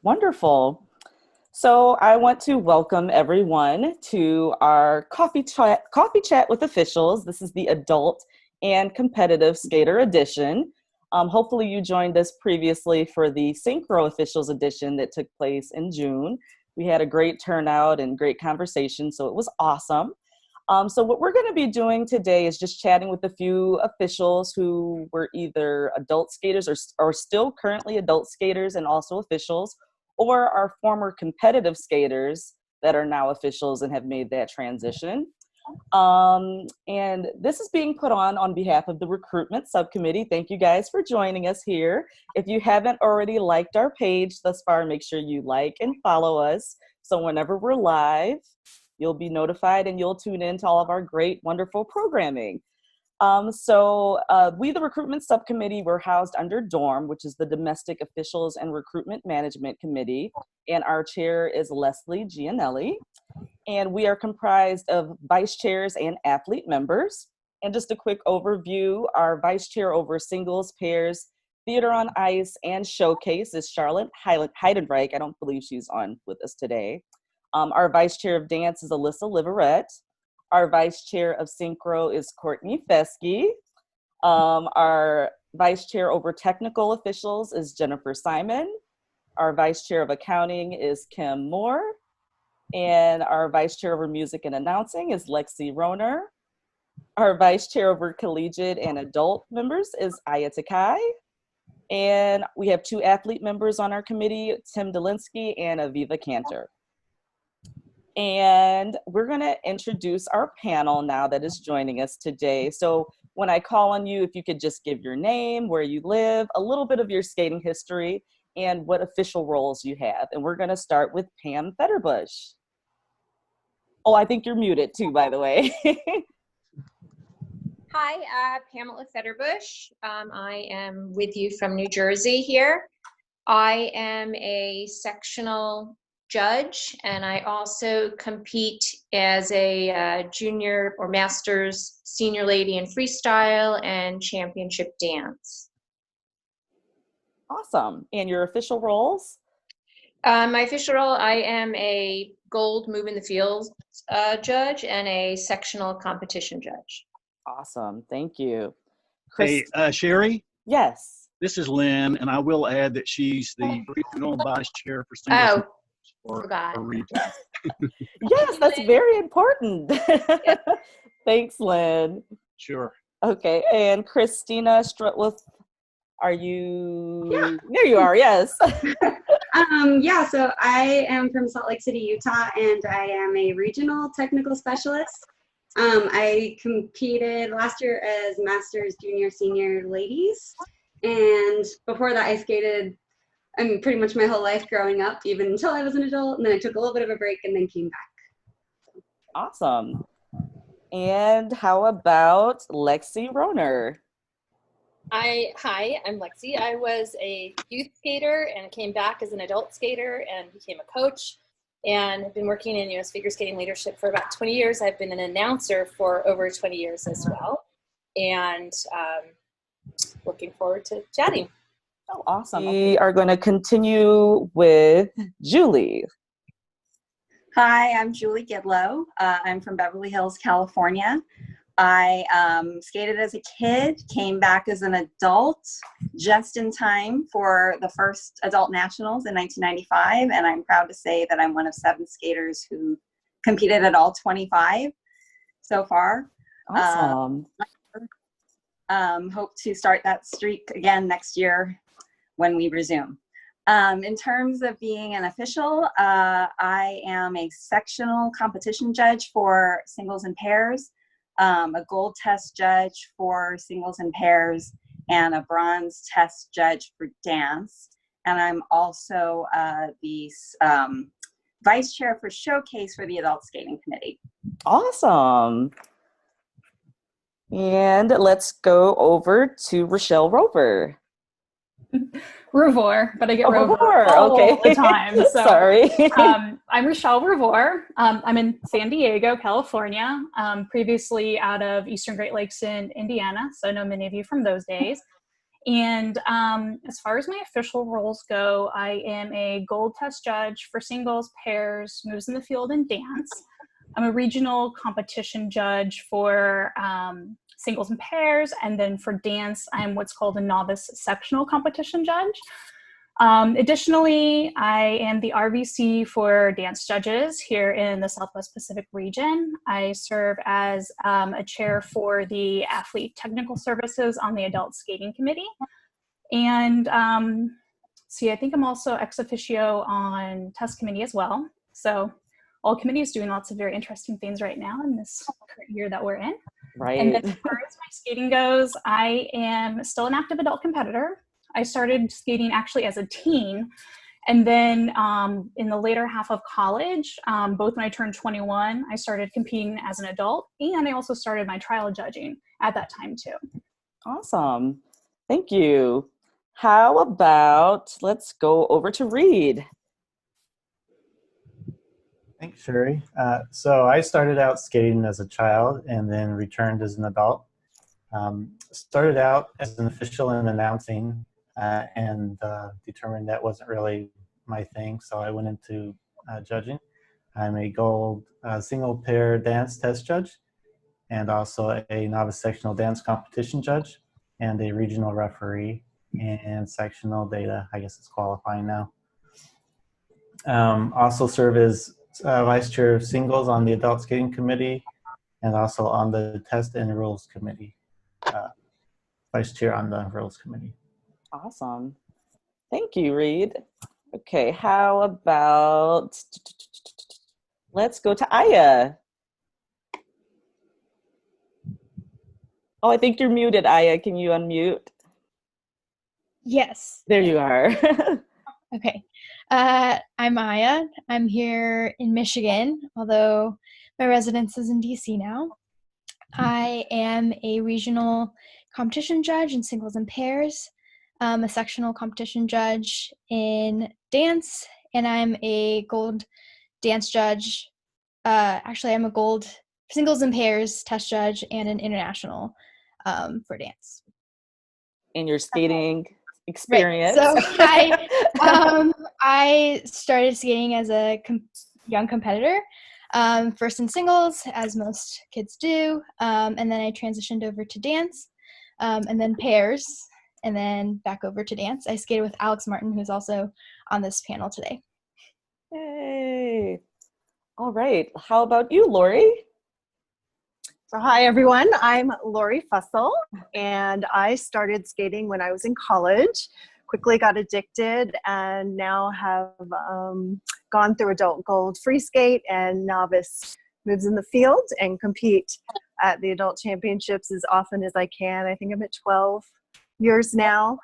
Wonderful. So I want to welcome everyone to our coffee chat with officials. This is the adult and competitive skater edition. Hopefully you joined us previously for the Synchro officials edition that took place in June. We had a great turnout and great conversation, so it was awesome. So what we're going to be doing today is just chatting with a few officials who were either adult skaters or still currently adult skaters and also officials, or are former competitive skaters that are now officials and have made that transition. And this is being put on behalf of the recruitment subcommittee. Thank you guys for joining us here. If you haven't already liked our page thus far, make sure you like and follow us. So whenever we're live, you'll be notified and you'll tune in to all of our great, wonderful programming. We, the recruitment subcommittee, were housed under DORM, which is the Domestic Officials and Recruitment Management Committee, and our chair is Leslie Gianelli. And we are comprised of vice chairs and athlete members. And just a quick overview, our vice chair over singles, pairs, theater on ice, and showcase is Charlotte Heidenreich. I don't believe she's on with us today. Our vice chair of dance is Alyssa Liverette. Our vice chair of synchro is Courtney Fesky. Our vice chair over technical officials is Jennifer Simon. Our vice chair of accounting is Kim Moore. And our vice chair over music and announcing is Lexi Roner. Our vice chair over collegiate and adult members is Aya Takai. And we have two athlete members on our committee, Tim Delinsky and Aviva Cantor. And we're going to introduce our panel now that is joining us today. So when I call on you, if you could just give your name, where you live, a little bit of your skating history, and what official roles you have. And we're going to start with Pam Fetterbush. Oh, I think you're muted too, by the way. Hi, Pamela Fetterbush. I am with you from New Jersey here. I am a sectional judge, and I also compete as a junior or master's senior lady in freestyle and championship dance. Awesome. And your official roles? My official role, I am a gold move in the field judge and a sectional competition judge. Awesome. Thank you. Hey, Sherry? Yes. This is Lynn, and I will add that she's the regional vice chair for singles. Forgot. Yes, that's very important. Thanks, Lynn. Sure. Okay, and Christina Strutwith, are you? Yeah. There you are, yes. Yeah, so I am from Salt Lake City, Utah, and I am a regional technical specialist. I competed last year as Masters Junior Senior Ladies, and before that I skated pretty much my whole life growing up, even until I was an adult, and then I took a little bit of a break and then came back. Awesome. And how about Lexi Roner? Hi, I'm Lexi. I was a youth skater and came back as an adult skater and became a coach, and have been working in U.S. figure skating leadership for about 20 years. I've been an announcer for over 20 years as well, and looking forward to chatting. Oh, awesome. We are going to continue with Julie. Hi, I'm Julie Gidlow. I'm from Beverly Hills, California. I skated as a kid, came back as an adult just in time for the first adult nationals in 1995, and I'm proud to say that I'm one of 7 skaters who competed at all 25 so far. Awesome. Hope to start that streak again next year when we resume. In terms of being an official, I am a sectional competition judge for singles and pairs, a gold test judge for singles and pairs, and a bronze test judge for dance. And I'm also the vice chair for showcase for the adult skating committee. Awesome. And let's go over to Rochelle Rover. Rovor, but I get Rover Rover. all Okay. the time. So, sorry. I'm Rochelle Rovor. I'm in San Diego, California, previously out of Eastern Great Lakes in Indiana, so I know many of you from those days. And as far as my official roles go, I am a gold test judge for singles, pairs, moves in the field, and dance. I'm a regional competition judge for singles and pairs. And then for dance, I'm what's called a novice sectional competition judge. Additionally, I am the RVC for dance judges here in the Southwest Pacific region. I serve as a chair for the athlete technical services on the adult skating committee. And I think I'm also ex officio on test committee as well. So all committees doing lots of very interesting things right now in this current year that we're in. Right. And then as far as my skating goes, I am still an active adult competitor. I started skating actually as a teen. And then in the later half of college, both when I turned 21, I started competing as an adult. And I also started my trial judging at that time too. Awesome. Thank you. How about, let's go over to Reed. Thanks, Sherry. So I started out skating as a child and then returned as an adult. Started out as an official in announcing and determined that wasn't really my thing, so I went into judging. I'm a gold single pair dance test judge and also a novice sectional dance competition judge and a regional referee and sectional data. I guess it's qualifying now. Also serve as vice chair of singles on the adult skating committee and also on the test and rules committee. Vice chair on the rules committee. Awesome. Thank you, Reed. Okay, how about, let's go to Aya. Oh, I think you're muted, Aya. Can you unmute? Yes. There you are. Okay. I'm Aya. I'm here in Michigan, although my residence is in DC now. I am a regional competition judge in singles and pairs, a sectional competition judge in dance, and I'm a gold dance judge. Actually, I'm a gold singles and pairs test judge and an international for dance. In your skating experience. Right. So I started skating as a young competitor, first in singles, as most kids do, and then I transitioned over to dance, and then pairs, and then back over to dance. I skated with Alex Martin, who's also on this panel today. Yay. All right. How about you, Lori? So hi, everyone. I'm Lori Fussell, and I started skating when I was in college, quickly got addicted, and now have gone through adult gold free skate and novice moves in the field and compete at the adult championships as often as I can. I think I'm at 12 years now.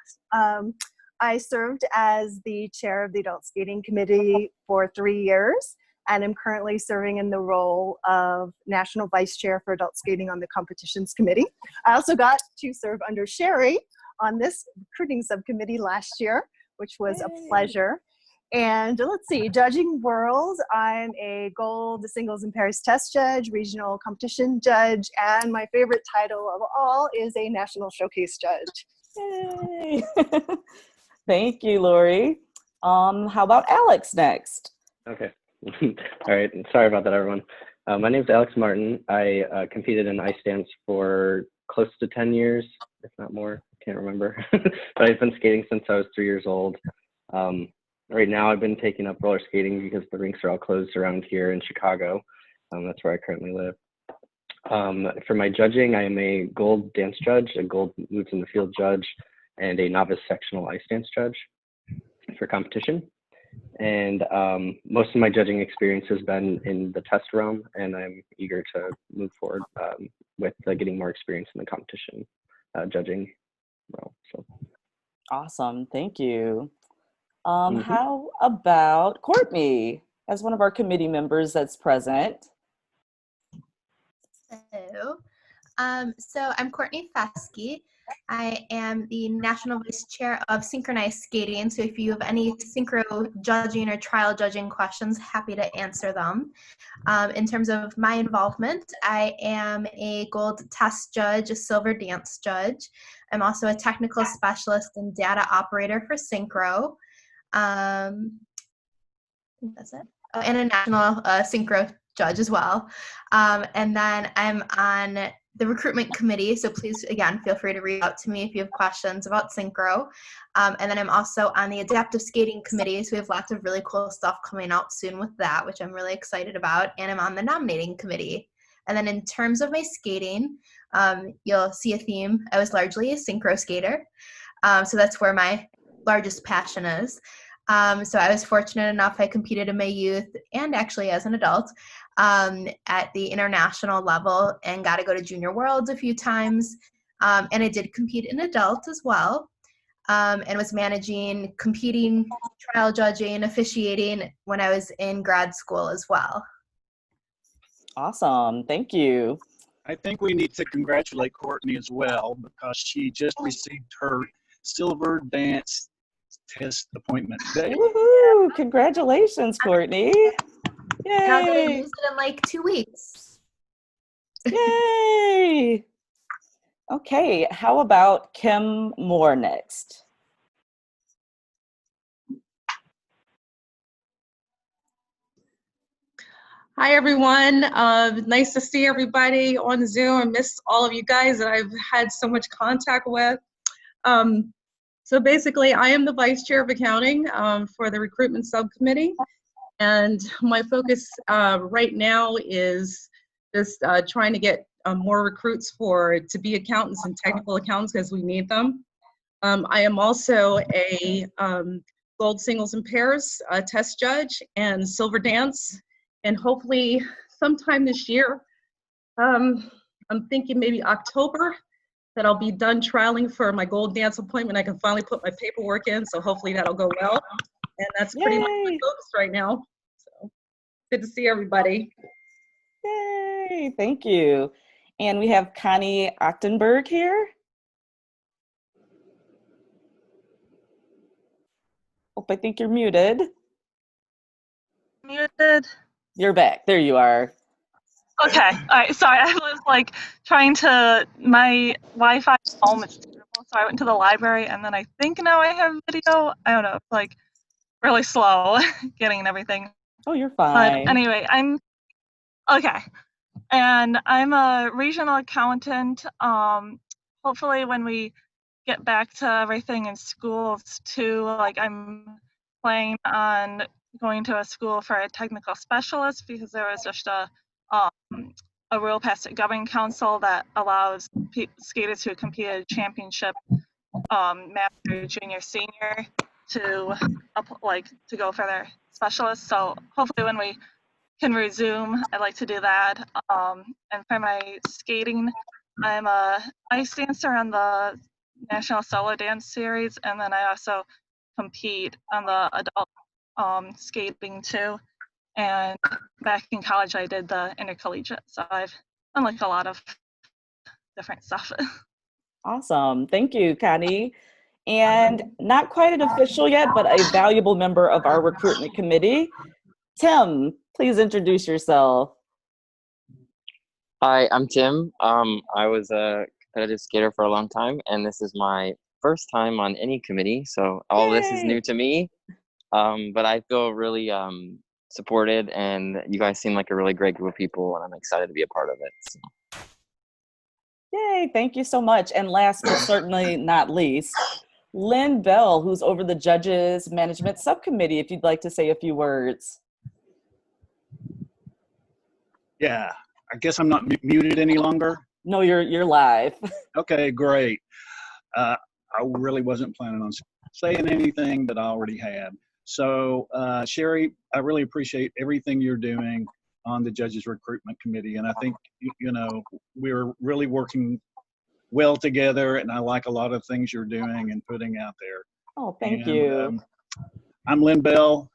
I served as the chair of the adult skating committee for 3 years. And I'm currently serving in the role of National Vice Chair for Adult Skating on the Competitions Committee. I also got to serve under Sherry on this recruiting subcommittee last year, which was a pleasure. And let's see, judging world, I'm a gold singles and pairs test judge, regional competition judge, and my favorite title of all is a national showcase judge. Yay. Thank you, Lori. How about Alex next? Okay. All right. Sorry about that, everyone. My name is Alex Martin. I competed in ice dance for close to 10 years, if not more. Can't remember. But I've been skating since I was 3 years old. Right now, I've been taking up roller skating because the rinks are all closed around here in Chicago. That's where I currently live. For my judging, I am a gold dance judge, a gold moves in the field judge, and a novice sectional ice dance judge for competition. And most of my judging experience has been in the test realm, and I'm eager to move forward with getting more experience in the competition judging realm. So. Awesome. Thank you. How about Courtney, as one of our committee members that's present? So I'm Courtney Fesky. I am the National Vice Chair of Synchronized Skating, so if you have any synchro judging or trial judging questions, happy to answer them. In terms of my involvement, I am a gold test judge, a silver dance judge. I'm also a technical specialist and data operator for Synchro. I think that's it. Oh, and a national Synchro judge as well. And then I'm on the recruitment committee, so please, again, feel free to reach out to me if you have questions about Synchro. And then I'm also on the adaptive skating committee, so we have lots of really cool stuff coming out soon with that, which I'm really excited about. And I'm on the nominating committee. And then in terms of my skating, you'll see a theme. I was largely a synchro skater, so that's where my largest passion is. So I was fortunate enough, I competed in my youth and actually as an adult at the international level and got to go to Junior Worlds a few times. And I did compete in adult as well, and was managing, competing, trial judging, officiating when I was in grad school as well. Awesome. Thank you. I think we need to congratulate Courtney as well because she just received her silver dance test appointment today. Woohoo! Congratulations, Courtney. Now that I Yay! used it in like 2 weeks. Yay! Okay, how about Kim Moore next? Hi, everyone. Nice to see everybody on Zoom. I miss all of you guys that I've had so much contact with. So basically, I am the Vice Chair of Accounting for the Recruitment Subcommittee. And my focus right now is just trying to get more recruits to be accountants and technical accountants because we need them. I am also a gold singles and pairs test judge and silver dance. And hopefully sometime this year, I'm thinking maybe October, that I'll be done trialing for my gold dance appointment. I can finally put my paperwork in, so hopefully that'll go well. And that's pretty much my focus right now. So good to see everybody. Yay, thank you. And we have Connie Ochtenberg here. Oh, I think you're muted. Muted. You're back. There you are. Okay. All right. Sorry, I was like trying to, my Wi-Fi at home is terrible, so I went to the library and then I think now I have video. I don't know, it's like really slow getting everything. Oh, you're fine. But anyway, I'm okay. And I'm a regional accountant. Hopefully when we get back to everything in schools too, like I'm planning on going to a school for a technical specialist because there was just a rule passed at Governing Council that allows skaters who compete at a championship, master, junior, senior, to go for their specialist. So hopefully when we can resume, I'd like to do that. And for my skating, I'm a ice dancer on the National Solo Dance Series, and then I also compete on the adult skating too. And back in college, I did the intercollegiate, so I've done like a lot of different stuff. Awesome. Thank you, Connie. And not quite an official yet, but a valuable member of our recruitment committee. Tim, please introduce yourself. Hi, I'm Tim. I was a competitive skater for a long time, and this is my first time on any committee, so all this is new to me. But I feel really supported, and you guys seem like a really great group of people, and I'm excited to be a part of it. So. Yay, thank you so much. And last but certainly not least, Lynn Bell, who's over the Judges Management Subcommittee, if you'd like to say a few words. Yeah, I guess I'm not muted any longer. No, you're live. Okay, great. I really wasn't planning on saying anything that I already had. So, Sherry, I really appreciate everything you're doing on the Judges Recruitment Committee. And I think, you know, we're really working well together, and I like a lot of things you're doing and putting out there. Oh, thank you. I'm Lynn Bell.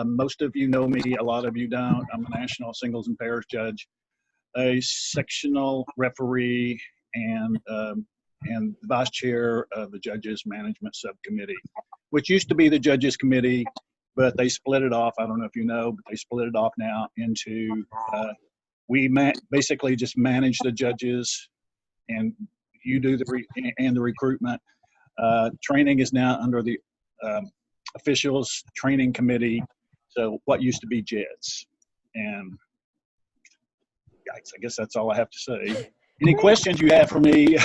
Most of you know me, a lot of you don't. I'm a national singles and pairs judge, a sectional referee, and vice chair of the Judges Management Subcommittee, which used to be the Judges Committee, but they split it off. I don't know if you know, but they split it off now into, we basically just manage the judges and you do and the recruitment. Training is now under the officials training committee. So what used to be JETS. And yikes, I guess that's all I have to say. Any questions you have for me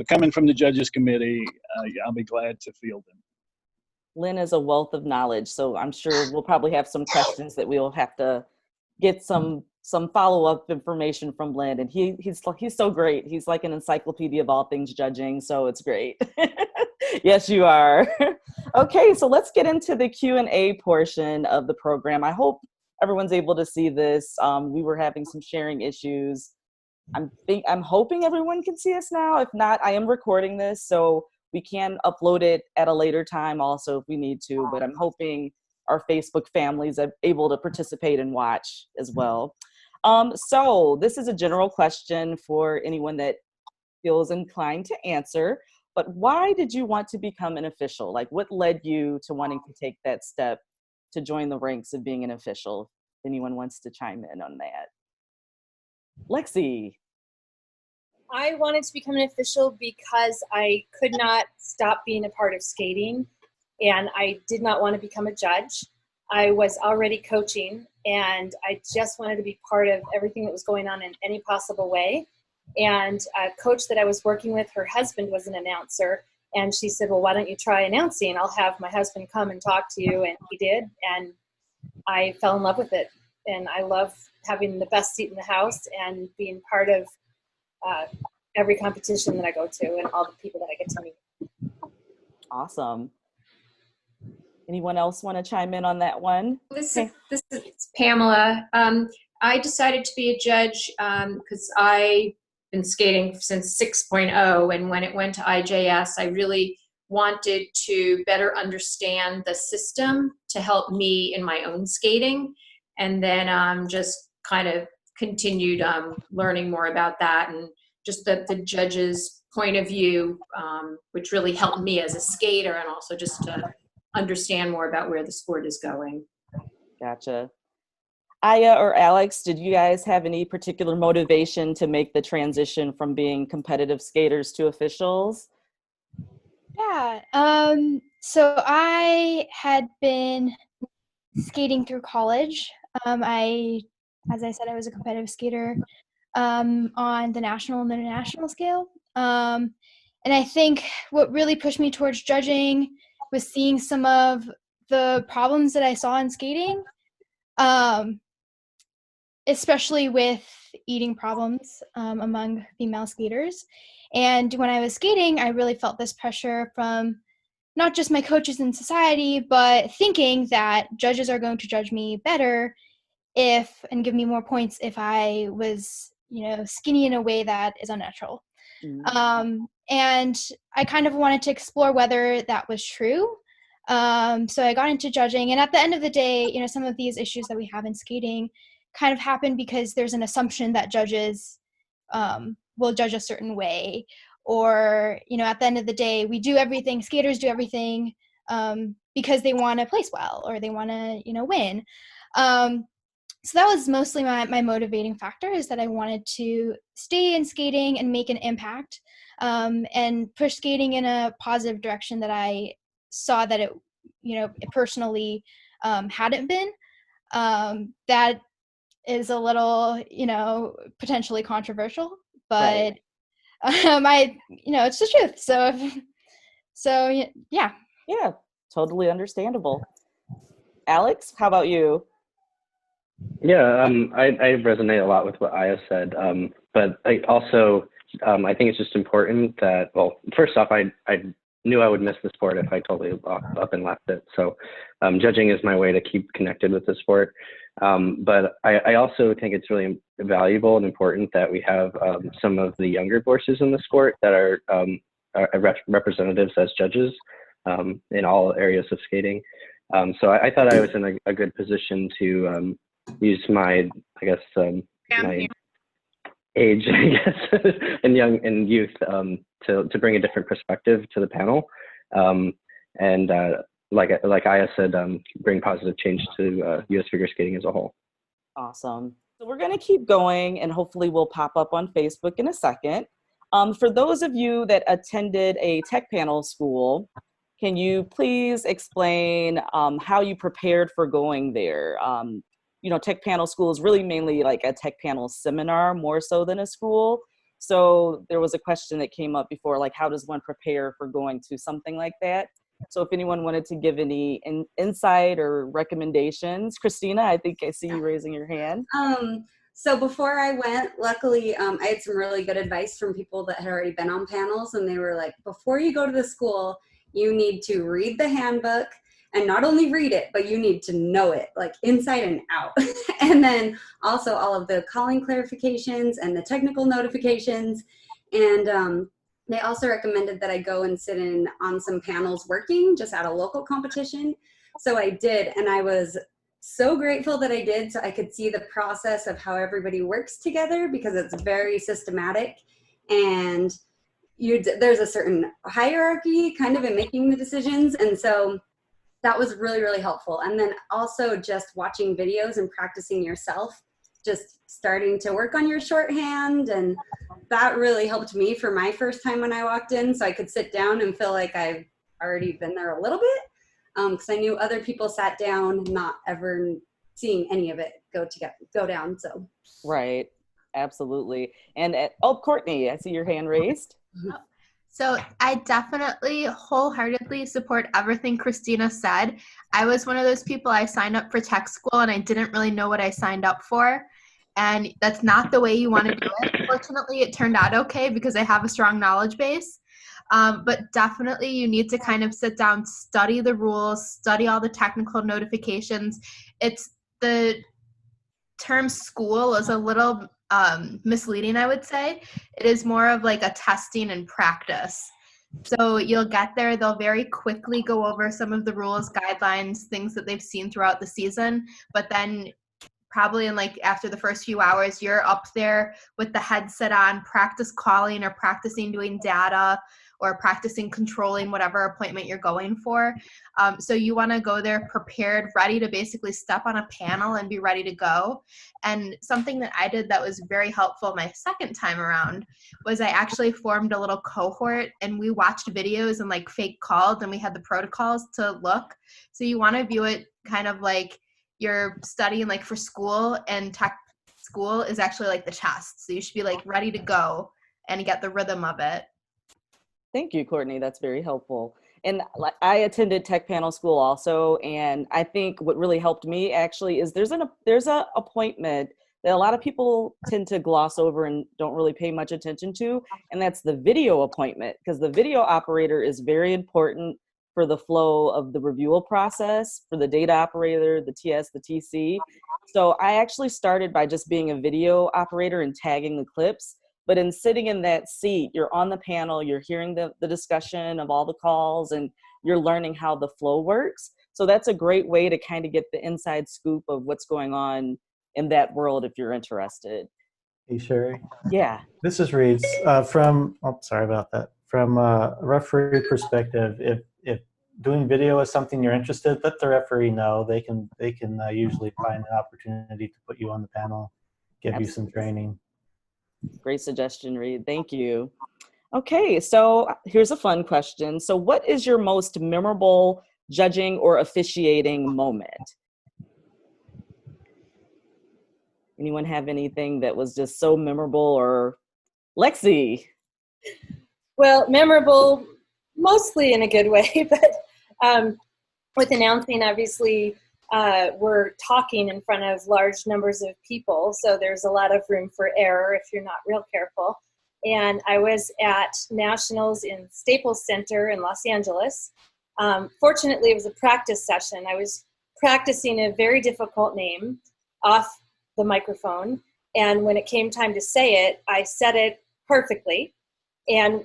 coming from the judges committee, I'll be glad to field them. Lynn is a wealth of knowledge, so I'm sure we'll probably have some questions that we'll have to get some follow-up information from Lynn. And he's so great. He's like an encyclopedia of all things judging, so it's great. Yes, you are. Okay, so let's get into the Q&A portion of the program. I hope everyone's able to see this. We were having some sharing issues. I'm hoping everyone can see us now. If not, I am recording this, so we can upload it at a later time also if we need to, but I'm hoping our Facebook families are able to participate and watch as well. So this is a general question for anyone that feels inclined to answer, but why did you want to become an official? Like, what led you to wanting to take that step to join the ranks of being an official? If anyone wants to chime in on that. Lexi. I wanted to become an official because I could not stop being a part of skating, and I did not want to become a judge. I was already coaching, and I just wanted to be part of everything that was going on in any possible way. And a coach that I was working with, her husband was an announcer, and she said, well, why don't you try announcing? I'll have my husband come and talk to you. And he did, and I fell in love with it. And I love having the best seat in the house and being part of every competition that I go to and all the people that I get to meet. Awesome. Anyone else want to chime in on that one? This is Pamela. I decided to be a judge because I've been skating since 6.0, and when it went to IJS, I really wanted to better understand the system to help me in my own skating, and then just kind of continued learning more about that and just the judge's point of view, which really helped me as a skater and also just to understand more about where the sport is going. Gotcha. Aya or Alex, did you guys have any particular motivation to make the transition from being competitive skaters to officials? Yeah. So I had been skating through college. As I said, I was a competitive skater on the national and international scale. And I think what really pushed me towards judging was seeing some of the problems that I saw in skating, especially with eating problems among female skaters. And when I was skating, I really felt this pressure from not just my coaches in society, but thinking that judges are going to judge me better and give me more points if I was, skinny in a way that is unnatural. Mm-hmm. And I kind of wanted to explore whether that was true. So I got into judging, and at the end of the day, some of these issues that we have in skating kind of happen because there's an assumption that judges will judge a certain way, or, at the end of the day, skaters do everything because they want to place well, or they want to, win. So that was mostly my motivating factor, is that I wanted to stay in skating and make an impact and push skating in a positive direction that I saw that it personally hadn't been. That is a little, potentially controversial, but right. It's the truth. So yeah. Yeah, totally understandable. Alex, how about you? Yeah, I resonate a lot with what Aya said, but I also, I think it's just important that, well, first off, I knew I would miss the sport if I totally up and left it. So judging is my way to keep connected with the sport. But I also think it's really valuable and important that we have some of the younger voices in the sport that are representatives as judges in all areas of skating. So I thought I was in a good position to use my, my age, and youth to bring a different perspective to the panel, and like Aya said, bring positive change to U.S. figure skating as a whole. Awesome. So we're going to keep going, and hopefully we'll pop up on Facebook in a second. For those of you that attended a tech panel school, can you please explain how you prepared for going there? You know, tech panel school is really mainly like a tech panel seminar more so than a school. So there was a question that came up before, like how does one prepare for going to something like that? So if anyone wanted to give any insight or recommendations, Christina, I think I see you raising your hand. So before I went, luckily, I had some really good advice from people that had already been on panels, and they were like, before you go to the school, you need to read the handbook, and not only read it, but you need to know it, like inside and out. And then also all of the calling clarifications and the technical notifications. And they also recommended that I go and sit in on some panels working just at a local competition. So I did, and I was so grateful that I did, so I could see the process of how everybody works together, because it's very systematic, and there's a certain hierarchy kind of in making the decisions. And so that was really, really helpful. And then also just watching videos and practicing yourself, just starting to work on your shorthand. And that really helped me for my first time when I walked in, so I could sit down and feel like I've already been there a little bit. Because I knew other people sat down, not ever seeing any of it go down. So right, absolutely. And oh, Courtney, I see your hand raised. So I definitely wholeheartedly support everything Christina said. I was one of those people, I signed up for tech school and I didn't really know what I signed up for. And that's not the way you want to do it. Fortunately, it turned out okay because I have a strong knowledge base. But definitely you need to kind of sit down, study the rules, study all the technical notifications. It's the term school is a little misleading, I would say. It is more of like a testing and practice. So you'll get there, they'll very quickly go over some of the rules, guidelines, things that they've seen throughout the season, but then probably in like after the first few hours, you're up there with the headset on, practice calling or practicing doing data or practicing controlling whatever appointment you're going for. So you want to go there prepared, ready to basically step on a panel and be ready to go. And something that I did that was very helpful my second time around was I actually formed a little cohort and we watched videos and like fake called, and we had the protocols to look. So you want to view it kind of like you're studying like for school, and tech school is actually like the test. So you should be like ready to go and get the rhythm of it. Thank you, Courtney. That's very helpful. And I attended tech panel school also, and I think what really helped me actually is there's a appointment that a lot of people tend to gloss over and don't really pay much attention to, and that's the video appointment, because the video operator is very important for the flow of the reviewal process, for the data operator, the TS, the TC. So I actually started by just being a video operator and tagging the clips. But in sitting in that seat, you're on the panel, you're hearing the discussion of all the calls, and you're learning how the flow works. So that's a great way to kind of get the inside scoop of what's going on in that world if you're interested. Hey, Sherry. Yeah. This is Reed. From a referee perspective, if doing video is something you're interested, let the referee know. They can usually find an opportunity to put you on the panel, give you some training. Great suggestion, Reed. Thank you. Okay, so here's a fun question. So what is your most memorable judging or officiating moment? Anyone have anything that was just so memorable? Or Lexi? Well, memorable, mostly in a good way, but with announcing, obviously, we're talking in front of large numbers of people, so there's a lot of room for error if you're not real careful. And I was at Nationals in Staples Center in Los Angeles. Fortunately, it was a practice session. I was practicing a very difficult name off the microphone, and when it came time to say it, I said it perfectly. And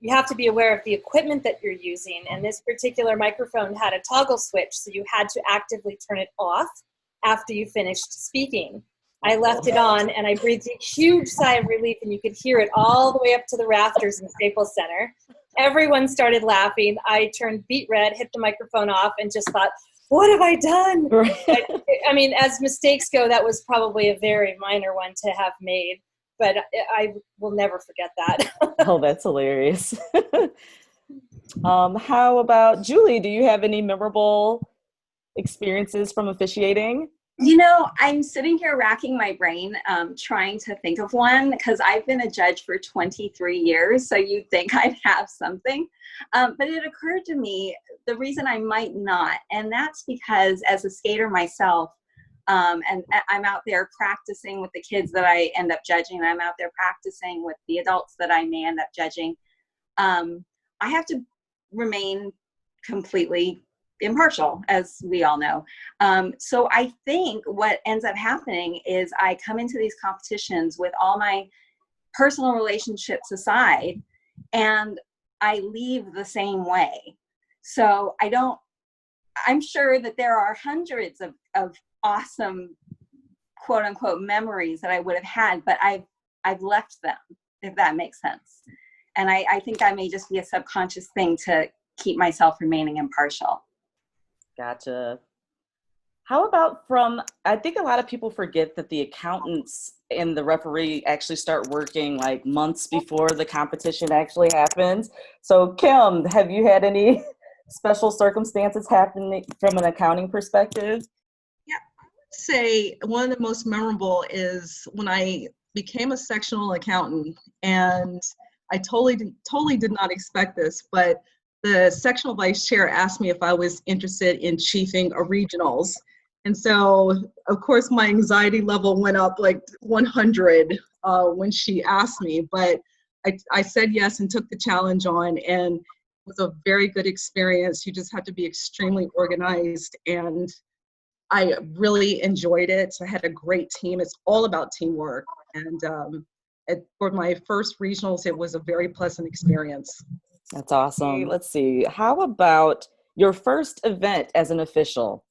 you have to be aware of the equipment that you're using, and this particular microphone had a toggle switch, so you had to actively turn it off after you finished speaking. I left it on, and I breathed a huge sigh of relief, and you could hear it all the way up to the rafters in Staples Center. Everyone started laughing. I turned beet red, hit the microphone off, and just thought, what have I done? I mean, as mistakes go, that was probably a very minor one to have made. but I will never forget that. Oh, that's hilarious. How about Julie? Do you have any memorable experiences from officiating? You know, I'm sitting here racking my brain, trying to think of one, because I've been a judge for 23 years, so you'd think I'd have something. But it occurred to me the reason I might not, and that's because as a skater myself, and I'm out there practicing with the kids that I end up judging, and I'm out there practicing with the adults that I may end up judging, I have to remain completely impartial, as we all know. So I think what ends up happening is I come into these competitions with all my personal relationships aside, and I leave the same way. So I'm sure that there are hundreds of awesome, quote unquote, memories that I would have had, but I've left them, if that makes sense. And I think that may just be a subconscious thing to keep myself remaining impartial. Gotcha. How about I think a lot of people forget that the accountants and the referee actually start working like months before the competition actually happens. So Kim, have you had any special circumstances happening from an accounting perspective? Yeah, I would say one of the most memorable is when I became a sectional accountant, and I totally did not expect this, but the sectional vice chair asked me if I was interested in chiefing a regionals. And so, of course, my anxiety level went up like 100 when she asked me, but I said yes and took the challenge on, and it was a very good experience. You just had to be extremely organized, and I really enjoyed it. I had a great team. It's all about teamwork. And for my first regionals, it was a very pleasant experience. That's awesome. Let's see. How about your first event as an official?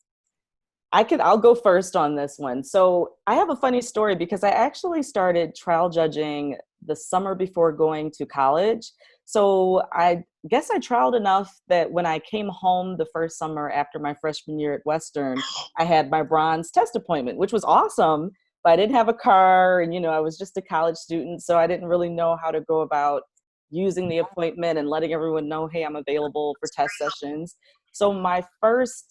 I'll go first on this one. So I have a funny story because I actually started trial judging the summer before going to college. So I guess I trialed enough that when I came home the first summer after my freshman year at Western, I had my bronze test appointment, which was awesome, but I didn't have a car, and I was just a college student, so I didn't really know how to go about using the appointment and letting everyone know, hey, I'm available for test sessions. So my first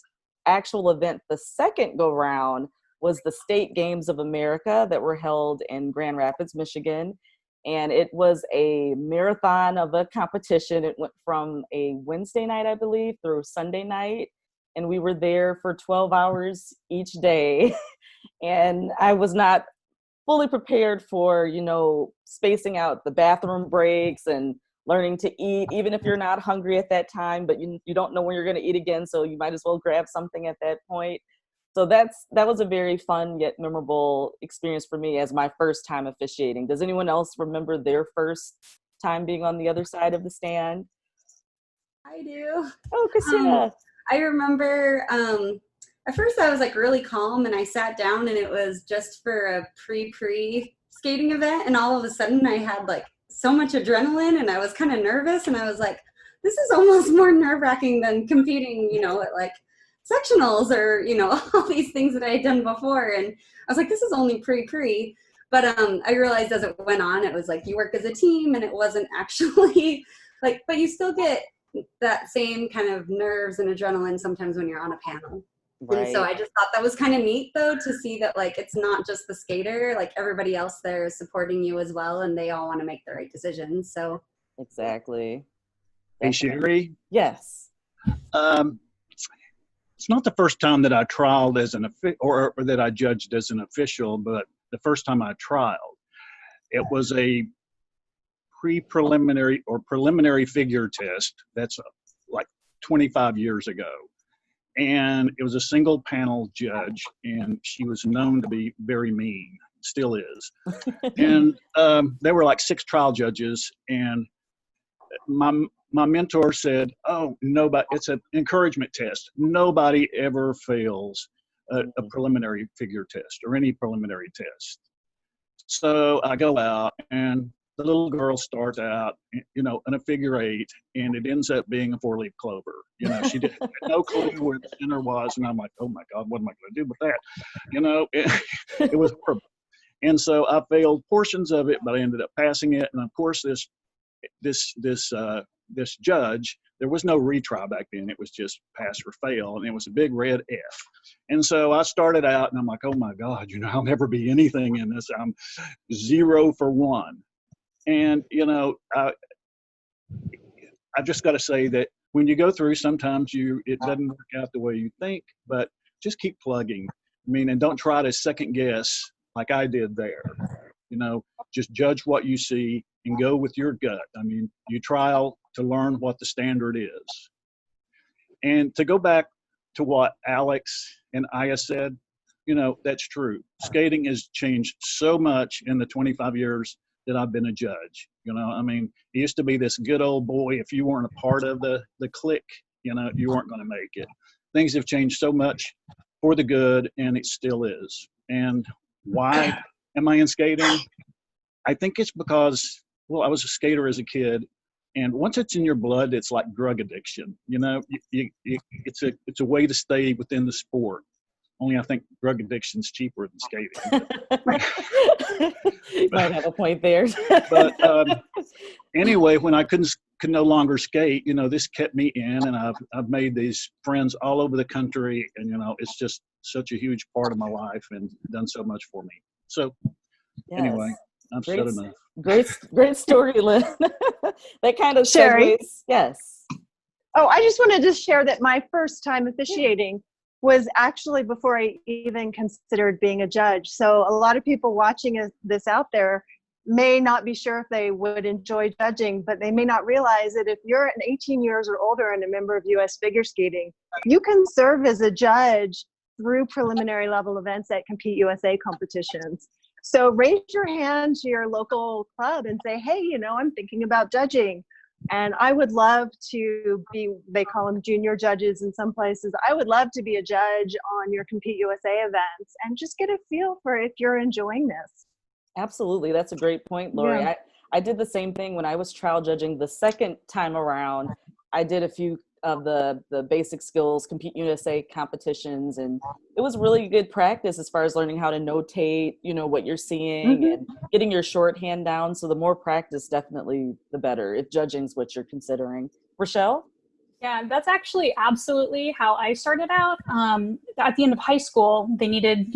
actual event, the second go round, was the State Games of America that were held in Grand Rapids, Michigan. And it was a marathon of a competition. It went from a Wednesday night, I believe, through Sunday night. And we were there for 12 hours each day. And I was not fully prepared for, spacing out the bathroom breaks and learning to eat, even if you're not hungry at that time, but you don't know when you're going to eat again, so you might as well grab something at that point. So that was a very fun yet memorable experience for me as my first time officiating. Does anyone else remember their first time being on the other side of the stand? I do. Oh, Christina. I remember at first I was like really calm, and I sat down, and it was just for a pre skating event, and all of a sudden I had like so much adrenaline, and I was kind of nervous, and I was like, this is almost more nerve-wracking than competing, at like sectionals or, all these things that I had done before. And I was like, this is only pre, but I realized as it went on, it was like you work as a team, and it wasn't actually like, but you still get that same kind of nerves and adrenaline sometimes when you're on a panel. Right. And so I just thought that was kind of neat, though, to see that like it's not just the skater, like everybody else there is supporting you as well, and they all want to make the right decisions. So exactly. Hey, Sherry. Yes. It's not the first time that I trialed as or that I judged as an official, but the first time I trialed, it was a preliminary or preliminary figure test. That's like 25 years ago. And it was a single panel judge, and she was known to be very mean, still is. And there were like 6 trial judges, and my mentor said, oh, nobody, it's an encouragement test. Nobody ever fails a preliminary figure test or any preliminary test. So I go out, and the little girl starts out, in a figure 8, and it ends up being a 4-leaf clover. She had no clue where the center was, and I'm like, oh my God, what am I going to do with that? It was horrible. And so I failed portions of it, but I ended up passing it. And of course, this judge, there was no retry back then. It was just pass or fail, and it was a big red F. And so I started out, and I'm like, oh my God, I'll never be anything in this. I'm 0 for 1. And I've just got to say that when you go through, sometimes it doesn't work out the way you think, but just keep plugging. And don't try to second guess like I did there. Just judge what you see and go with your gut. You trial to learn what the standard is. And to go back to what Alex and Aya said, that's true. Skating has changed so much in the 25 years that I've been a judge. It used to be this good old boy. If you weren't a part of the clique, you weren't going to make it. Things have changed so much for the good, and it still is. And why am I in skating? I think it's because, I was a skater as a kid, and once it's in your blood, it's like drug addiction. It's a way to stay within the sport. Only I think drug addiction's cheaper than skating. You might have a point there. But anyway, when I could no longer skate, this kept me in, and I've made these friends all over the country, and it's just such a huge part of my life and done so much for me. So anyway, I've said enough. Great story, Lynn. That kind of Sherry? segues. Yes. Oh, I just wanted to share that my first time officiating was actually before I even considered being a judge. So a lot of people watching this out there may not be sure if they would enjoy judging, but they may not realize that if you're 18 years or older and a member of U.S. figure skating, you can serve as a judge through preliminary level events at Compete USA competitions. So raise your hand to your local club and say, hey, I'm thinking about judging. And I would love to be, they call them junior judges in some places. I would love to be a judge on your Compete USA events and just get a feel for if you're enjoying this. Absolutely. That's a great point, Lori. Yeah. I did the same thing when I was trial judging the second time around. I did a few of the basic skills Compete USA competitions, and it was really good practice as far as learning how to notate, what you're seeing and getting your shorthand down. So the more practice, definitely the better, if judging's what you're considering. Rochelle? Yeah, that's actually absolutely how I started out. At the end of high school, they needed,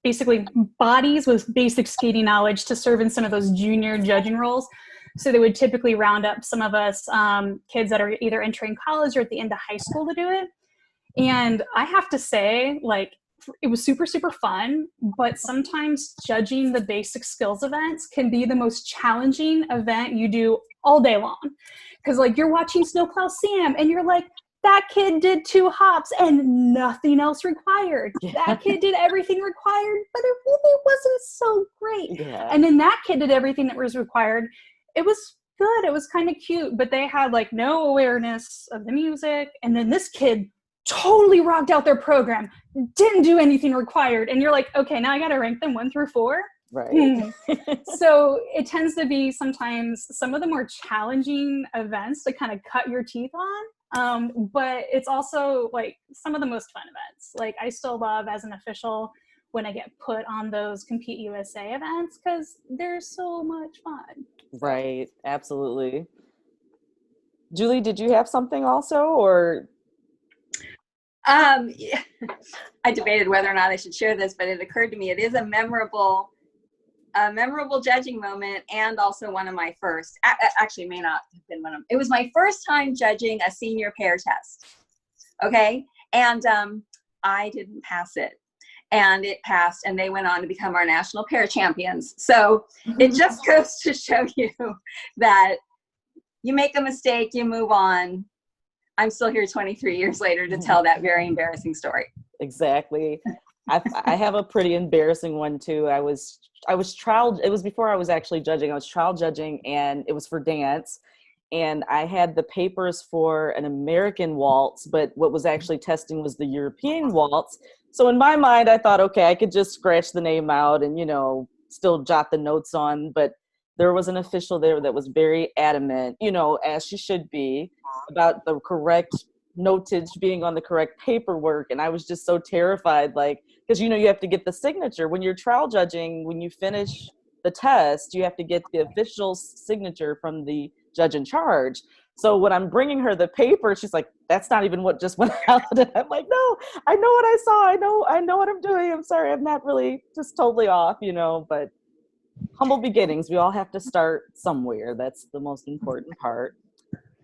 basically bodies with basic skating knowledge to serve in some of those junior judging roles. So they would typically round up some of us kids that are either entering college or at the end of high school to do it. And I have to say, it was super, super fun, but sometimes judging the basic skills events can be the most challenging event you do all day long. Because you're watching Snowplow Sam and you're like, that kid did 2 hops and nothing else required. Yeah. That kid did everything required, but it really wasn't so great. Yeah. And then that kid did everything that was required. It was good. It was kind of cute, but they had no awareness of the music. And then this kid totally rocked out their program, didn't do anything required. And you're like, okay, now I got to rank them 1 through 4. Right. So it tends to be sometimes some of the more challenging events to kind of cut your teeth on. But it's also some of the most fun events. I still love as an official when I get put on those Compete USA events because they're so much fun. Right. Absolutely. Julie, did you have something also, or? Yeah. I debated whether or not I should share this, but it occurred to me it is a memorable judging moment, and also one of my first. Actually, may not have been one of. It was my first time judging a senior pair test. Okay, and I didn't pass it. And it passed, and they went on to become our national pair champions. So it just goes to show you that you make a mistake, you move on. I'm still here 23 years later to tell that very embarrassing story. Exactly. I have a pretty embarrassing one too. I was trial. It was before I was actually judging. I was trial judging, and it was for dance. And I had the papers for an American waltz, but what was actually testing was the European waltz. So in my mind, I thought, okay, I could just scratch the name out and, still jot the notes on. But there was an official there that was very adamant, as she should be, about the correct notage being on the correct paperwork. And I was just so terrified, like, because, you have to get the signature. When you're trial judging, when you finish the test, you have to get the official signature from the judge in charge. So when I'm bringing her the paper, she's like, that's not even what just went out. And I'm like, no, I know what I saw. I know what I'm doing. I'm sorry. I'm not really just totally off, but humble beginnings. We all have to start somewhere. That's the most important part.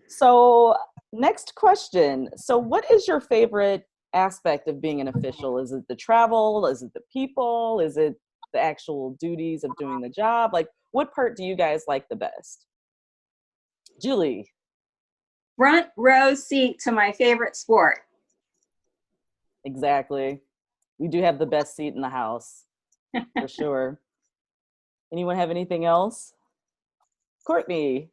So next question. So what is your favorite aspect of being an official? Is it the travel? Is it the people? Is it the actual duties of doing the job? Like, what part do you guys like the best? Julie. Front row seat to my favorite sport. Exactly. We do have the best seat in the house, for sure. Anyone have anything else? Courtney.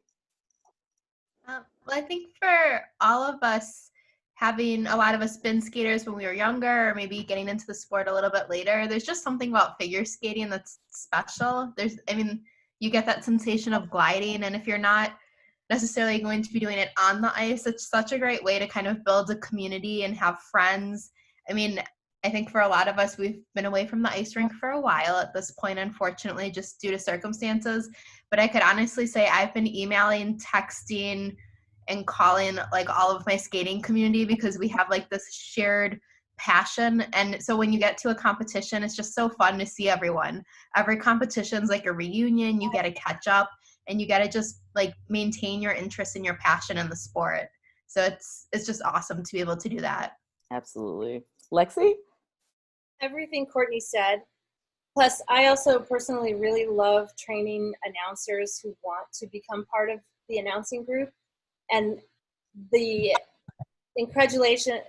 Well, I think for all of us, having a lot of us been skaters when we were younger, or maybe getting into the sport a little bit later, there's just something about figure skating that's special. You get that sensation of gliding, and if you're not necessarily going to be doing it on the ice, it's such a great way to kind of build a community and have friends. I think for a lot of us, we've been away from the ice rink for a while at this point, unfortunately, just due to circumstances. But I could honestly say I've been emailing, texting, and calling like all of my skating community because we have like this shared passion. And so when you get to a competition, it's just so fun to see everyone. Every competition's like a reunion. You get to catch up and you get to just like maintain your interest and your passion in the sport. So it's just awesome to be able to do that. Absolutely. Lexi? Everything Courtney said. Plus, I also personally really love training announcers who want to become part of the announcing group, and the incredulation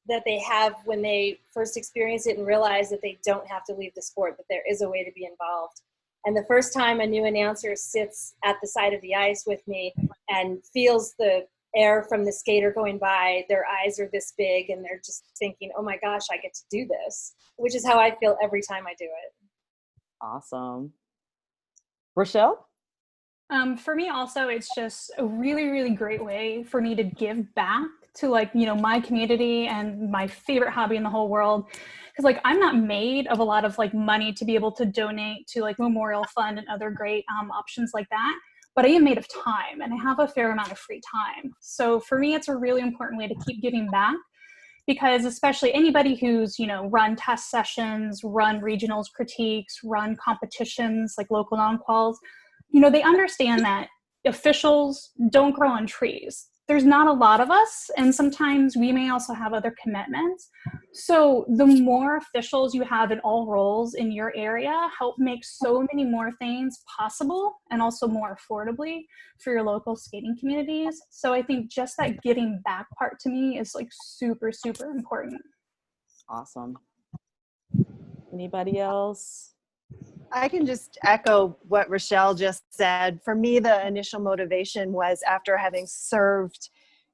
that they have when they first experience it and realize that they don't have to leave the sport, that there is a way to be involved. And the first time a new announcer sits at the side of the ice with me and feels the air from the skater going by, their eyes are this big and they're just thinking, oh my gosh, I get to do this, which is how I feel every time I do it. Awesome. Rochelle? For me also, it's just a really, really great way for me to give back to my community and my favorite hobby in the whole world. Because I'm not made of a lot of money to be able to donate to Memorial Fund and other great options like that. But I am made of time and I have a fair amount of free time. So for me, it's a really important way to keep giving back, because especially anybody who's, run test sessions, run regionals critiques, run competitions like local non-quals, they understand that officials don't grow on trees. There's not a lot of us, and sometimes we may also have other commitments. So the more officials you have in all roles in your area help make so many more things possible and also more affordably for your local skating communities. So I think just that giving back part to me is super, super important. Awesome. Anybody else? I can just echo what Rochelle just said. For me, the initial motivation was after having served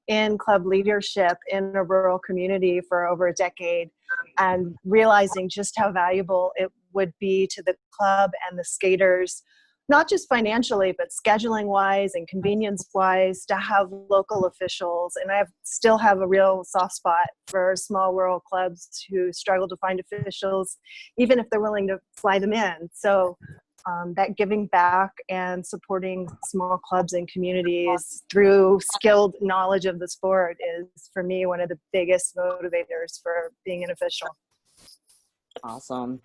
in club leadership in a rural community for over a decade and realizing just how valuable it would be to the club and the skaters, not just financially, but scheduling wise and convenience wise, to have local officials. And I still have a real soft spot for small rural clubs who struggle to find officials, even if they're willing to fly them in. So that giving back and supporting small clubs and communities through skilled knowledge of the sport is, for me, one of the biggest motivators for being an official. Awesome.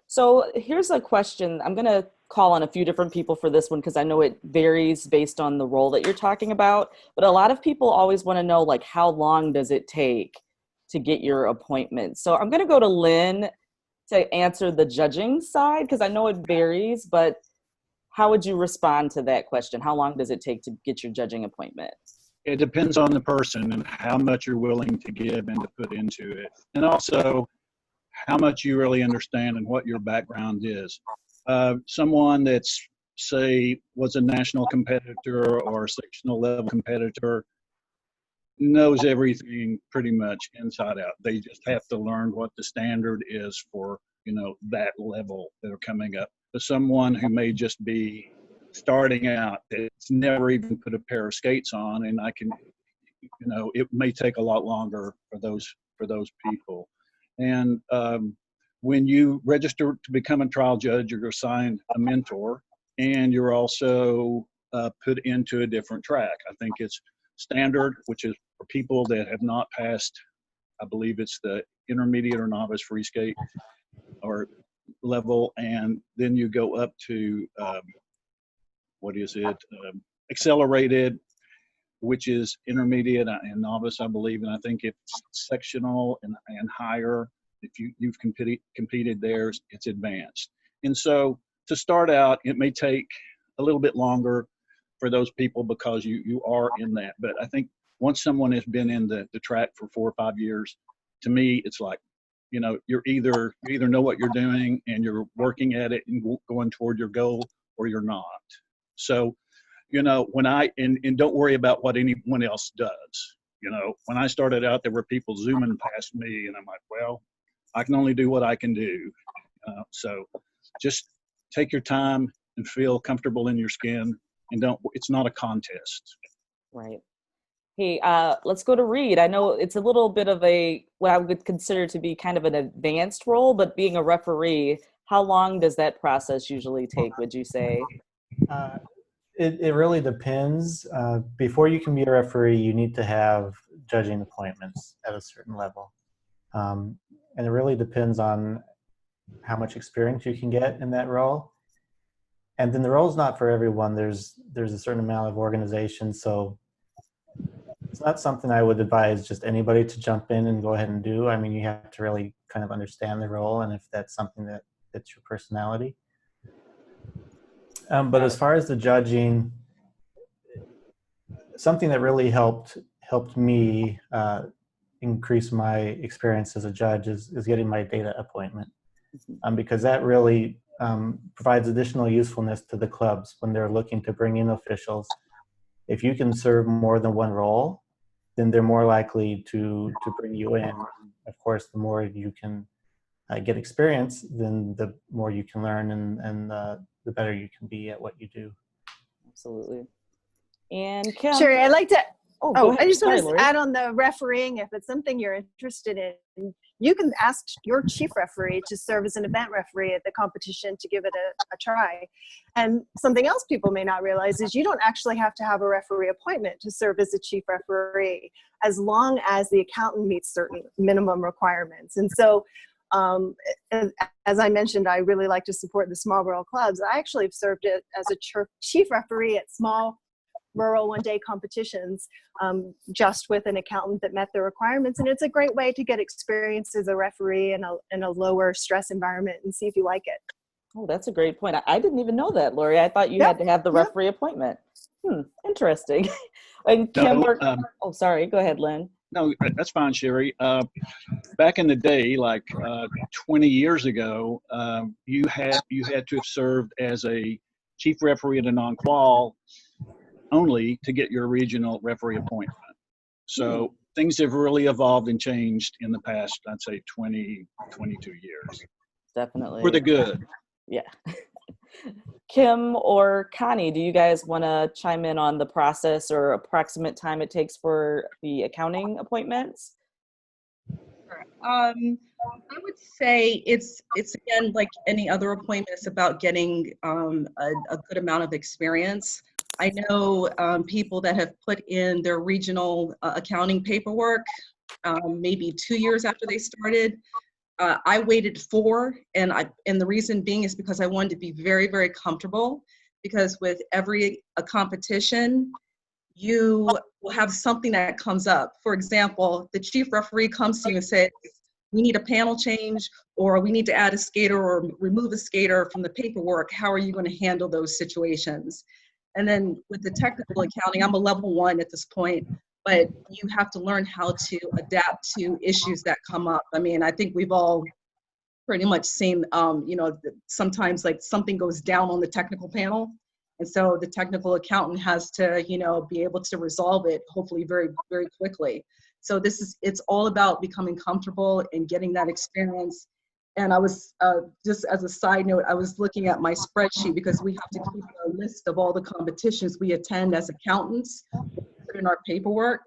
So here's a question. I'm going to call on a few different people for this one because I know it varies based on the role that you're talking about. But a lot of people always want to know, how long does it take to get your appointment? So I'm going to go to Lynn to answer the judging side because I know it varies, but how would you respond to that question? How long does it take to get your judging appointment? It depends on the person and how much you're willing to give and to put into it. And also how much you really understand and what your background is. Someone that's, say, was a national competitor or a sectional level competitor knows everything pretty much inside out. They just have to learn what the standard is for, that level that are coming up. But someone who may just be starting out, that's never even put a pair of skates on, and I can, it may take a lot longer for those people. And when you register to become a trial judge, you're assigned a mentor, and you're also put into a different track. I think it's standard, which is for people that have not passed, I believe it's the intermediate or novice free skate or level, and then you go up to accelerated, which is intermediate and novice, I believe. And I think it's sectional and higher. If you've competed there, it's advanced. And so to start out, it may take a little bit longer for those people because you are in that. But I think once someone has been in the track for 4 or 5 years, to me, it's like, you either know what you're doing and you're working at it and going toward your goal, or you're not. So, when and don't worry about what anyone else does. When I started out, there were people zooming past me, and I'm like, well, I can only do what I can do. So just take your time and feel comfortable in your skin, and it's not a contest. Right. Hey, let's go to Reed. I know it's a little bit of what I would consider to be kind of an advanced role, but being a referee, how long does that process usually take, would you say? It really depends. Before you can be a referee, you need to have judging appointments at a certain level. And it really depends on how much experience you can get in that role. And then the role's not for everyone. There's a certain amount of organization, so it's not something I would advise just anybody to jump in and go ahead and do. I mean, you have to really kind of understand the role, and if that's something that fits your personality. But as far as the judging, something that really helped me increase my experience as a judge is getting my data appointment, because that really provides additional usefulness to the clubs when they're looking to bring in officials. If you can serve more than one role, then they're more likely to bring you in. Of course, the more you can get experience, then the more you can learn, and the better you can be at what you do. Absolutely. And Kim. Sure, I'd like to. I just Sorry, want to Lori. add on the refereeing. If it's something you're interested in, you can ask your chief referee to serve as an event referee at the competition to give it a try. And something else people may not realize is you don't actually have to have a referee appointment to serve as a chief referee, as long as the accountant meets certain minimum requirements. And so, as I mentioned, I really like to support the small rural clubs. I actually have served it as a chief referee at small rural one-day competitions, just with an accountant that met the requirements. And it's a great way to get experience as a referee in a lower stress environment and see if you like it. Oh, that's a great point. I didn't even know that, Lori. I thought you had to have the referee appointment. Interesting. And Kim, sorry, go ahead, Lynn. No, that's fine, Sherry. Back in the day, like 20 years ago, you had to have served as a chief referee at a non-qual only to get your regional referee appointment. So things have really evolved and changed in the past, I'd say 20, 22 years. Definitely. For the good. Yeah. Kim or Connie, do you guys want to chime in on the process or approximate time it takes for the accounting appointments? I would say it's again, like any other appointment, it's about getting a good amount of experience. I know people that have put in their regional accounting paperwork maybe 2 years after they started. I waited 4, and the reason being is because I wanted to be very, very comfortable, because with every competition, you will have something that comes up. For example, the chief referee comes to you and says, we need a panel change, or we need to add a skater or remove a skater from the paperwork. How are you going to handle those situations? And then with the technical accounting, I'm a level 1 at this point, but you have to learn how to adapt to issues that come up. I mean, I think we've all pretty much seen, sometimes like something goes down on the technical panel. And so the technical accountant has to, be able to resolve it, hopefully very, very quickly. So it's all about becoming comfortable and getting that experience. And I was, just as a side note, I was looking at my spreadsheet, because we have to keep a list of all the competitions we attend as accountants in our paperwork.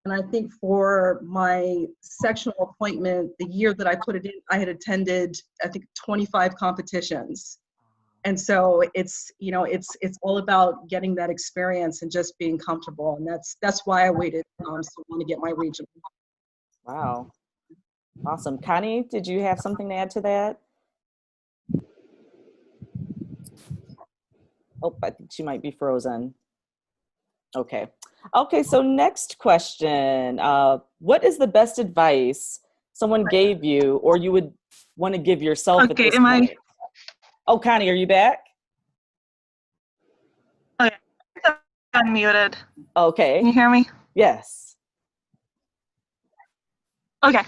And I think for my sectional appointment, the year that I put it in, I had attended, I think, 25 competitions. And so it's, you know, it's all about getting that experience and just being comfortable. And that's why I waited so long to get my regional. Wow. Awesome. Connie, did you have something to add to that? Oh, I think she might be frozen. Okay. Okay, so next question. What is the best advice someone gave you or you would want to give yourself at this point? Oh, Connie, are you back? Okay, I'm muted. Okay. Can you hear me? Yes. Okay.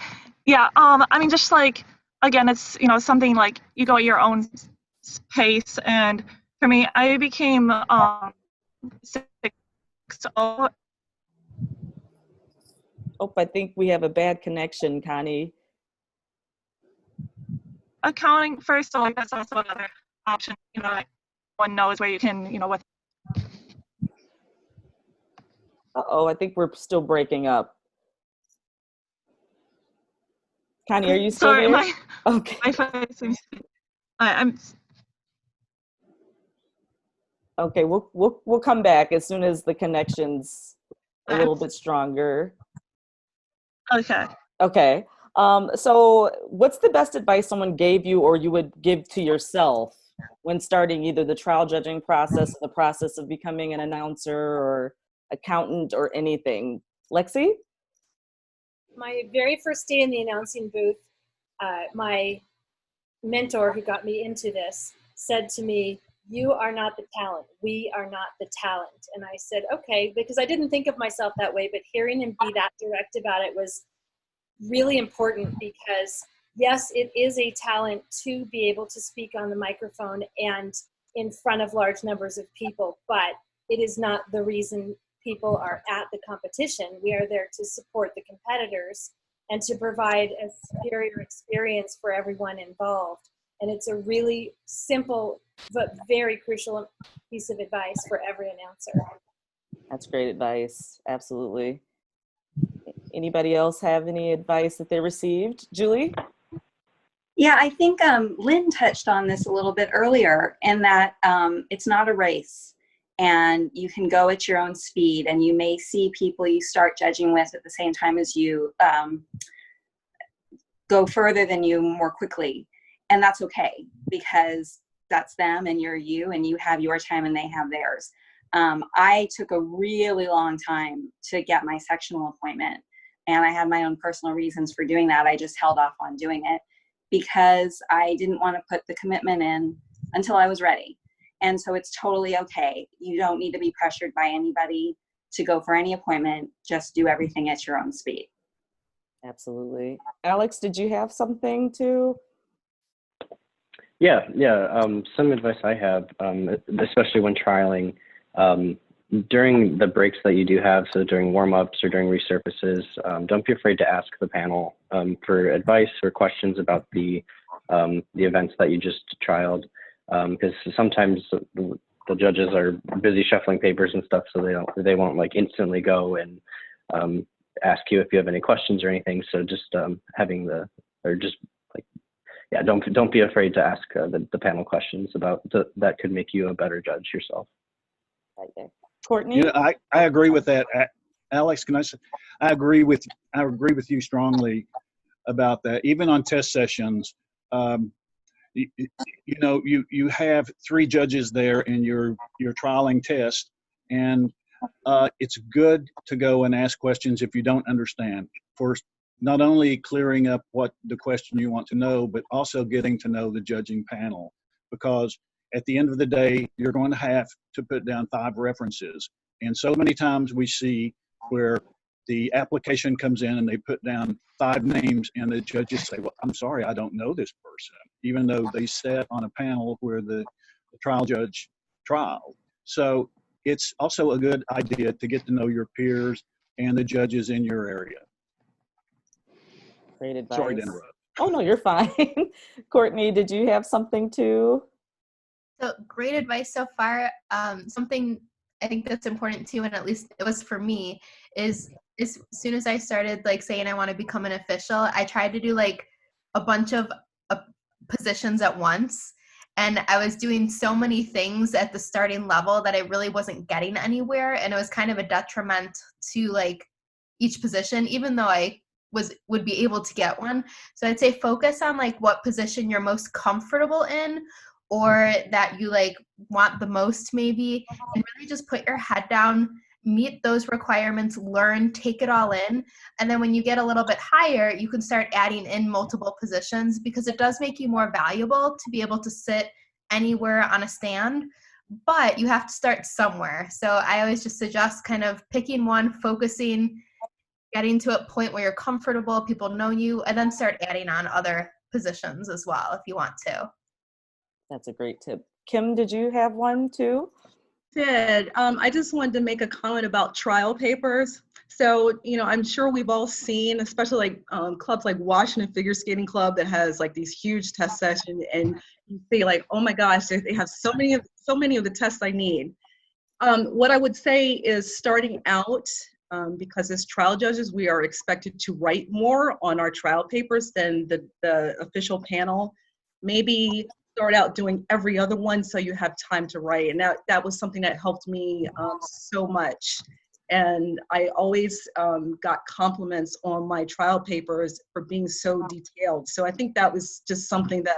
Yeah. I mean, just like, again, it's, you know, something like you go at your own pace. And for me, I became 6'0". Oh, I think we have a bad connection, Connie. Accounting first, so like that's also another option. You know, like one knows where you can, you know, with. Uh-oh, I think we're still breaking up. Connie, are you still Sorry, there? Okay. my phone seems. I'm. Okay, we'll come back as soon as the connection's a little bit stronger. Okay. Okay. So what's the best advice someone gave you or you would give to yourself when starting either the trial judging process or the process of becoming an announcer or accountant or anything? Lexi? My very first day in the announcing booth, my mentor who got me into this said to me, "You are not the talent. We are not the talent." And I said, okay, because I didn't think of myself that way, but hearing him be that direct about it was really important because yes, it is a talent to be able to speak on the microphone and in front of large numbers of people, but it is not the reason people are at the competition. We are there to support the competitors and to provide a superior experience for everyone involved. And it's a really simple but very crucial piece of advice for every announcer. That's great advice. Absolutely. Anybody else have any advice that they received? Julie? Yeah, I think Lynn touched on this a little bit earlier, in that it's not a race and you can go at your own speed, and you may see people you start judging with at the same time as you go further than you more quickly. And that's okay, because that's them and you're you, and you have your time and they have theirs. I took a really long time to get my sectional appointment, and I had my own personal reasons for doing that. I just held off on doing it because I didn't want to put the commitment in until I was ready. And so it's totally okay. You don't need to be pressured by anybody to go for any appointment. Just do everything at your own speed. Absolutely. Alex, did you have something to? Yeah. Some advice I have, especially when trialing, during the breaks that you do have, so during warm-ups or during resurfaces, don't be afraid to ask the panel for advice or questions about the events that you just trialed, because sometimes the judges are busy shuffling papers and stuff, so they won't like instantly go and ask you if you have any questions or anything. So just don't be afraid to ask the panel questions about that could make you a better judge yourself. Right there. Courtney? You know, I agree with that. Alex, can I say, I agree with you strongly about that. Even on test sessions, you have 3 judges there in your trialing test, and it's good to go and ask questions if you don't understand, for not only clearing up what the question you want to know, but also getting to know the judging panel, because at the end of the day, you're going to have to put down 5 references. And so many times we see where the application comes in and they put down 5 names and the judges say, well, I'm sorry, I don't know this person, even though they sat on a panel where the trial judge trialed. So it's also a good idea to get to know your peers and the judges in your area. Great advice. Sorry to interrupt. Oh, no, you're fine. Courtney, did you have something to? So great advice so far. Something I think that's important too, and at least it was for me, is as soon as I started like saying I want to become an official, I tried to do like a bunch of positions at once. And I was doing so many things at the starting level that I really wasn't getting anywhere. And it was kind of a detriment to like each position, even though I would be able to get one. So I'd say focus on like what position you're most comfortable in, or that you like want the most maybe, and really just put your head down, meet those requirements, learn, take it all in. And then when you get a little bit higher, you can start adding in multiple positions, because it does make you more valuable to be able to sit anywhere on a stand, but you have to start somewhere. So I always just suggest kind of picking one, focusing, getting to a point where you're comfortable, people know you, and then start adding on other positions as well if you want to. That's a great tip. Kim, did you have one too? I just wanted to make a comment about trial papers. So, I'm sure we've all seen, especially like clubs like Washington Figure Skating Club that has like these huge test sessions, and you see like, oh my gosh, they have so many of the tests I need. What I would say is, starting out, because as trial judges, we are expected to write more on our trial papers than the official panel. Maybe start out doing every other one so you have time to write. And that was something that helped me so much. And I always got compliments on my trial papers for being so detailed. So I think that was just something that,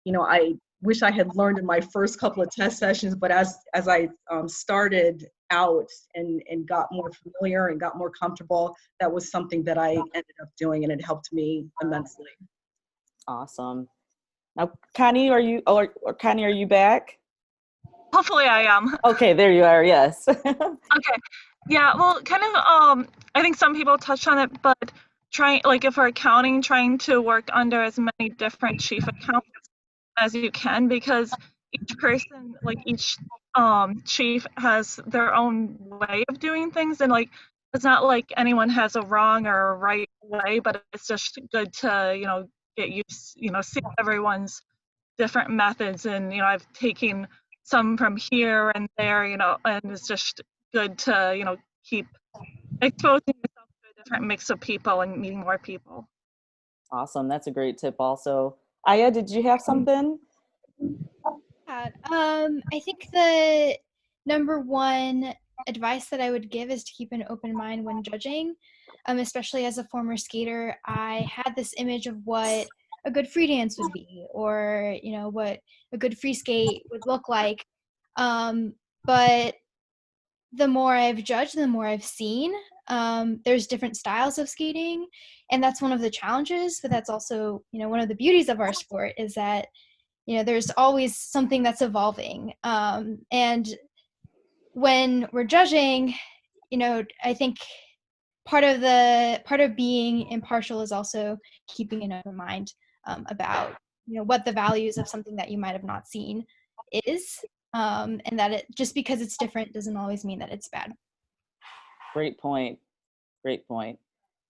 I wish I had learned in my first couple of test sessions, but as I started out and got more familiar and got more comfortable, that was something that I ended up doing, and it helped me immensely. Awesome. Now, Connie, are you back? Hopefully I am. Okay, there you are, yes. Okay. Yeah, well, kind of, I think some people touched on it, but if we're accounting, trying to work under as many different chief accountants as you can, because each person, like each chief has their own way of doing things, and like it's not like anyone has a wrong or a right way, but it's just good to get used, see everyone's different methods, and I've taken some from here and there, and it's just good to keep exposing yourself to a different mix of people and meeting more people. Awesome, that's a great tip also. Aya, did you have something? Yeah, I think the number one advice that I would give is to keep an open mind when judging. Especially as a former skater, I had this image of what a good free dance would be, or what a good free skate would look like. But the more I've judged, the more I've seen. There's different styles of skating, and that's one of the challenges, but that's also one of the beauties of our sport, is that there's always something that's evolving. And when we're judging, I think part of being impartial is also keeping an open mind about what the values of something that you might have not seen is, and that it just because it's different doesn't always mean that it's bad. Great point. Great point.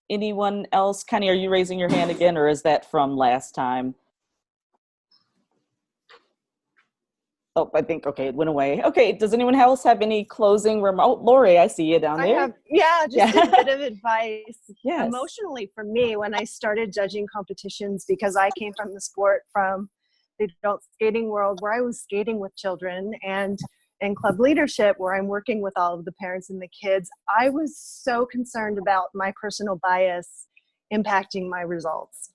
Anyone else? Connie, are you raising your hand again, or is that from last time? Oh, I think, okay, it went away. Okay, does anyone else have any closing remarks? Oh, Lori, I see you down there. Just a bit of advice. Yes. Emotionally for me, when I started judging competitions, because I came from the sport, from the adult skating world, where I was skating with children, and in club leadership, where I'm working with all of the parents and the kids, I was so concerned about my personal bias impacting my results.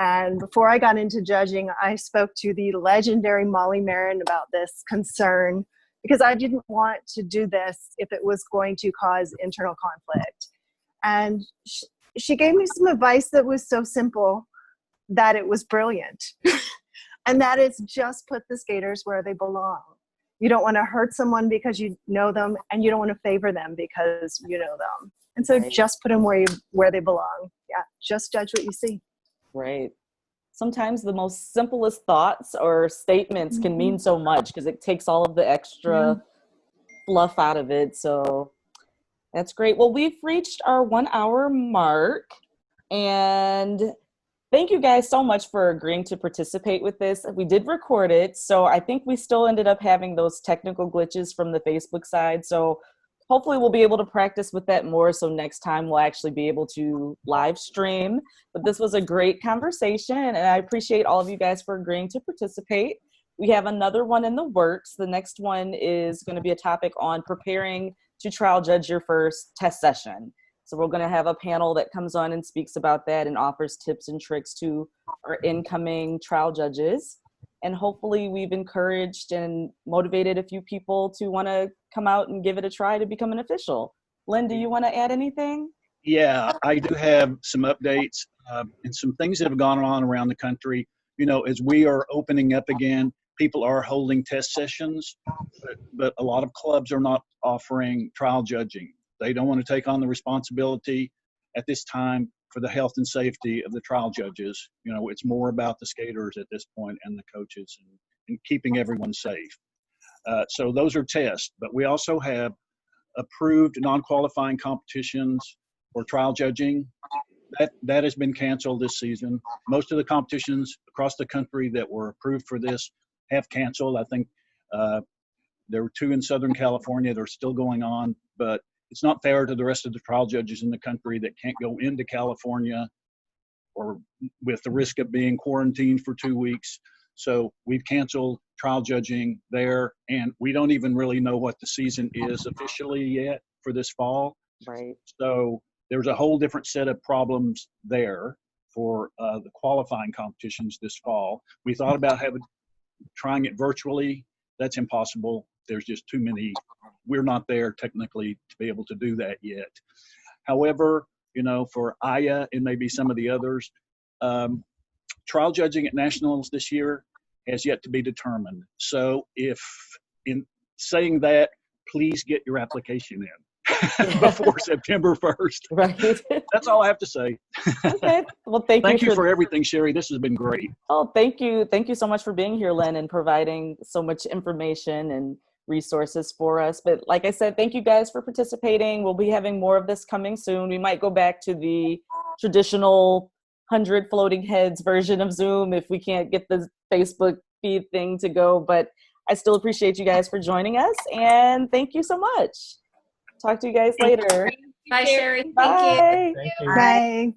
And before I got into judging, I spoke to the legendary Molly Marin about this concern, because I didn't want to do this if it was going to cause internal conflict. And she gave me some advice that was so simple that it was brilliant. And that is, just put the skaters where they belong. You don't want to hurt someone because you know them, and you don't want to favor them because you know them. And so just put them where they belong. Yeah, just judge what you see. Right. Sometimes the most simplest thoughts or statements can mean so much, because it takes all of the extra fluff out of it. So that's great. Well, we've reached our 1 hour mark, and thank you guys so much for agreeing to participate with this. We did record it, so I think we still ended up having those technical glitches from the Facebook side. So hopefully we'll be able to practice with that more. So next time we'll actually be able to live stream. But this was a great conversation, and I appreciate all of you guys for agreeing to participate. We have another one in the works. The next one is going to be a topic on preparing to trial judge your first test session. So we're going to have a panel that comes on and speaks about that and offers tips and tricks to our incoming trial judges. And hopefully we've encouraged and motivated a few people to want to come out and give it a try to become an official. Lynn, do you want to add anything? Yeah, I do have some updates and some things that have gone on around the country. You know, as we are opening up again, people are holding test sessions, but a lot of clubs are not offering trial judging. They don't want to take on the responsibility at this time for the health and safety of the trial judges. You know, it's more about the skaters at this point and the coaches and keeping everyone safe. So those are tests, but we also have approved non-qualifying competitions for trial judging. That has been canceled this season. Most of the competitions across the country that were approved for this have canceled. I think there were 2 in Southern California that are still going on, but it's not fair to the rest of the trial judges in the country that can't go into California or with the risk of being quarantined for 2 weeks. So we've canceled trial judging there, and we don't even really know what the season is officially yet for this fall. Right. So there's a whole different set of problems there for the qualifying competitions this fall. We thought about trying it virtually. That's impossible. There's just too many. We're not there technically to be able to do that yet. However, you know, for Aya and maybe some of the others, trial judging at nationals this year has yet to be determined. So if in saying that, please get your application in before September 1st. Right. That's all I have to say. Okay. Well, thank you for everything, Sherry. This has been great. Oh, thank you. Thank you so much for being here, Lynn, and providing so much information and resources for us. But like I said, thank you guys for participating. We'll be having more of this coming soon. We might go back to the traditional 100 floating heads version of Zoom if we can't get the Facebook feed thing to go. But I still appreciate you guys for joining us, and thank you so much. Talk to you guys later. Bye, Sherry. Bye. Thank you. Bye.